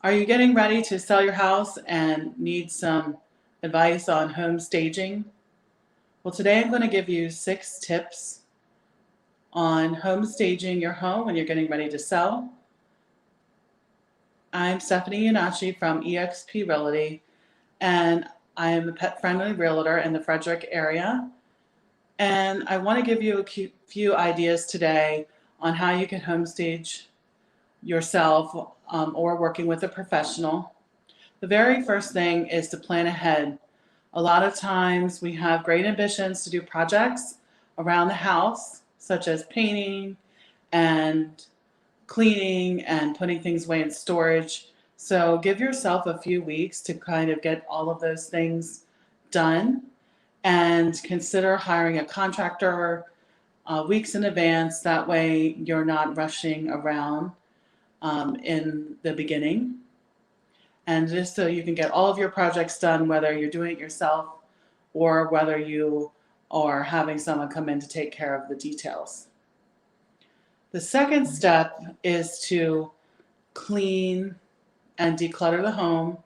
Are you getting ready to sell your house and need some advice on home staging? Well, today I'm going to give you 6 tips on home staging your home when you're getting ready to sell. I'm Stephanie Yannacci from eXp Realty, and I am a pet-friendly realtor in the Frederick area. And I want to give you a few ideas today on how you can home stage yourself or working with a professional. The very first thing is to plan ahead. A lot of times we have great ambitions to do projects around the house, such as painting and cleaning and putting things away in storage. So give yourself a few weeks to kind of get all of those things done and consider hiring a contractor weeks in advance. That way you're not rushing around in the beginning. And just so you can get all of your projects done, whether you're doing it yourself or whether you are having someone come in to take care of the details. The second step is to clean and declutter the home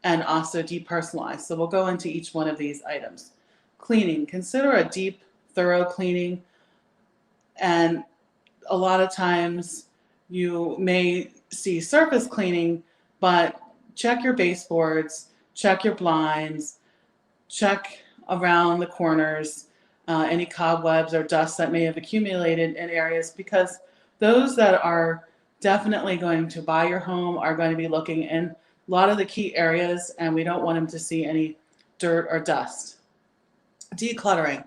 and also depersonalize. So we'll go into each one of these items. Cleaning, consider a deep, thorough cleaning. And a lot of times you may see surface cleaning, but check your baseboards, check your blinds, check around the corners, any cobwebs or dust that may have accumulated in areas, because those that are definitely going to buy your home are going to be looking in a lot of the key areas, and we don't want them to see any dirt or dust. Decluttering.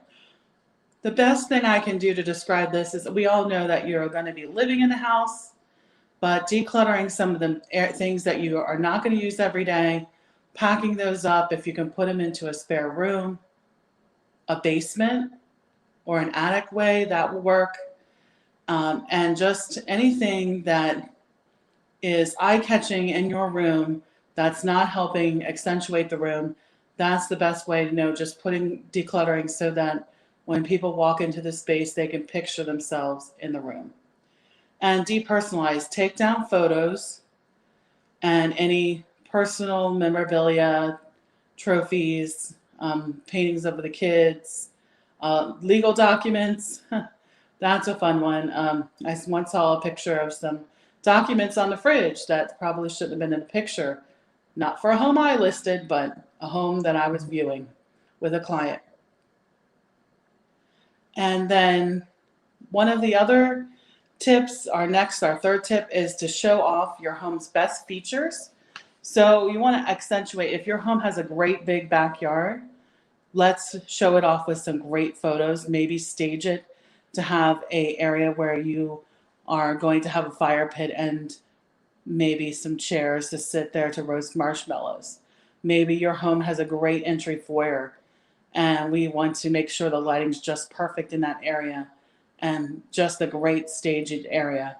The best thing I can do to describe this is we all know that you're going to be living in the house, but decluttering some of the things that you are not going to use every day, packing those up if you can put them into a spare room, a basement, or an attic way, that will work. And just anything that is eye-catching in your room that's not helping accentuate the room, that's the best way to know, just decluttering so that when people walk into the space, they can picture themselves in the room. And depersonalize, take down photos and any personal memorabilia, trophies, paintings of the kids, legal documents. That's a fun one. I once saw a picture of some documents on the fridge that probably shouldn't have been in the picture. Not for a home I listed, but a home that I was viewing with a client. And then one of the other tips, our third tip, is to show off your home's best features. So you want to accentuate, if your home has a great big backyard, let's show it off with some great photos. Maybe stage it to have an area where you are going to have a fire pit and maybe some chairs to sit there to roast marshmallows. Maybe your home has a great entry foyer and we want to make sure the lighting's just perfect in that area and just a great staged area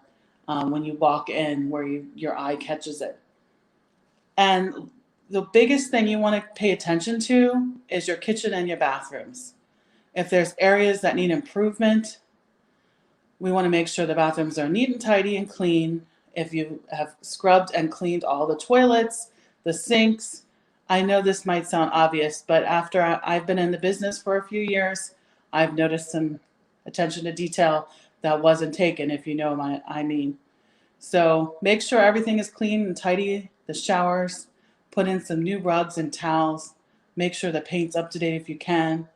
when you walk in where your eye catches it. And the biggest thing you want to pay attention to is your kitchen and your bathrooms. If there's areas that need improvement, we want to make sure the bathrooms are neat and tidy and clean. If you have scrubbed and cleaned all the toilets, the sinks, I know this might sound obvious, but after I've been in the business for a few years, I've noticed some attention to detail that wasn't taken, if you know what I mean. So make sure everything is clean and tidy, the showers, put in some new rugs and towels, make sure the paint's up to date if you can.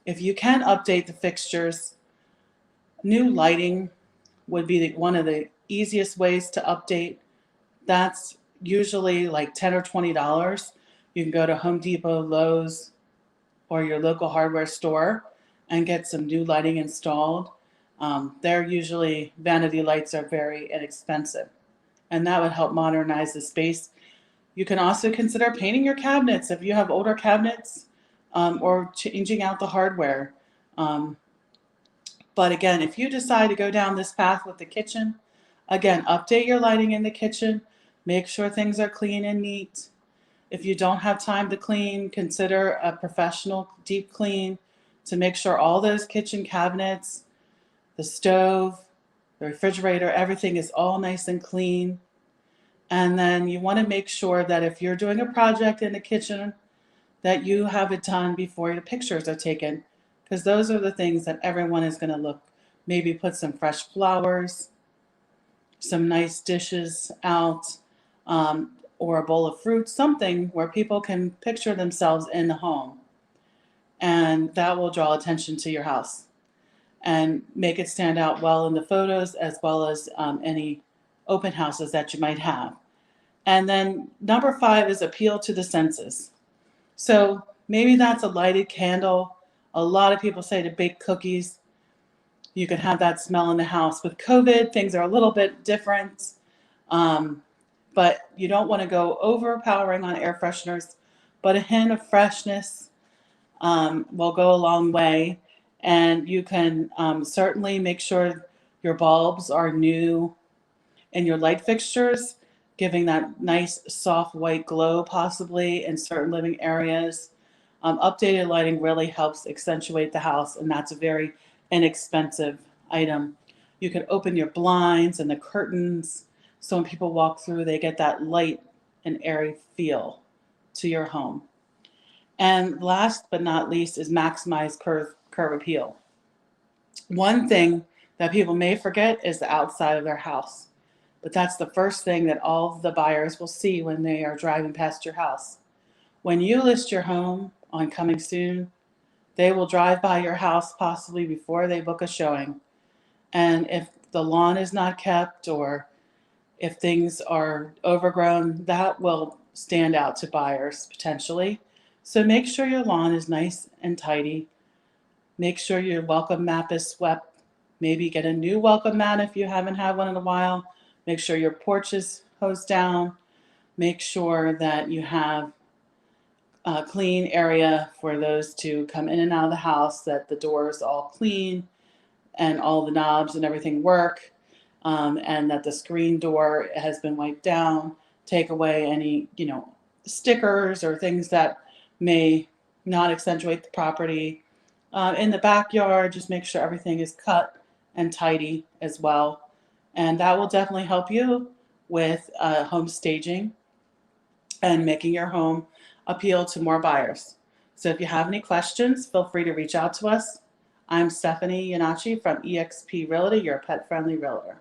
If you can update the fixtures, new lighting would be one of the easiest ways to update. That's usually like $10 or $20. You can go to Home Depot, Lowe's, or your local hardware store and get some new lighting installed. They're usually, vanity lights are very inexpensive, and that would help modernize the space. You can also consider painting your cabinets if you have older cabinets, or changing out the hardware. But again, if you decide to go down this path with the kitchen, again, update your lighting in the kitchen, make sure things are clean and neat. If you don't have time to clean, consider a professional deep clean to make sure all those kitchen cabinets, the stove, the refrigerator, everything is all nice and clean. And then you want to make sure that if you're doing a project in the kitchen, that you have it done before your pictures are taken, because those are the things that everyone is going to look. Maybe put some fresh flowers, some nice dishes out, or a bowl of fruit, something where people can picture themselves in the home. And that will draw attention to your house and make it stand out well in the photos, as well as any open houses that you might have. And then number 5 is appeal to the senses. So maybe that's a lighted candle. A lot of people say to bake cookies. You can have that smell in the house. With COVID, things are a little bit different, um, but you don't want to go overpowering on air fresheners. But a hint of freshness will go a long way. And you can certainly make sure your bulbs are new and your light fixtures, giving that nice soft white glow possibly in certain living areas. Updated lighting really helps accentuate the house, and that's a very inexpensive item. You can open your blinds and the curtains so when people walk through, they get that light and airy feel to your home. And last but not least is maximize curb appeal. One thing that people may forget is the outside of their house. But that's the first thing that all of the buyers will see when they are driving past your house. When you list your home on Coming Soon, they will drive by your house possibly before they book a showing. And if the lawn is not kept or if things are overgrown, that will stand out to buyers potentially. So make sure your lawn is nice and tidy. Make sure your welcome mat is swept. Maybe get a new welcome mat if you haven't had one in a while. Make sure your porch is hosed down. Make sure that you have a clean area for those to come in and out of the house, that the door is all clean and all the knobs and everything work, and that the screen door has been wiped down. Take away any, stickers or things that may not accentuate the property. In the backyard, just make sure everything is cut and tidy as well. And that will definitely help you with home staging and making your home appeal to more buyers. So if you have any questions, feel free to reach out to us. I'm Stephanie Yannacci from eXp Realty, your pet-friendly realtor.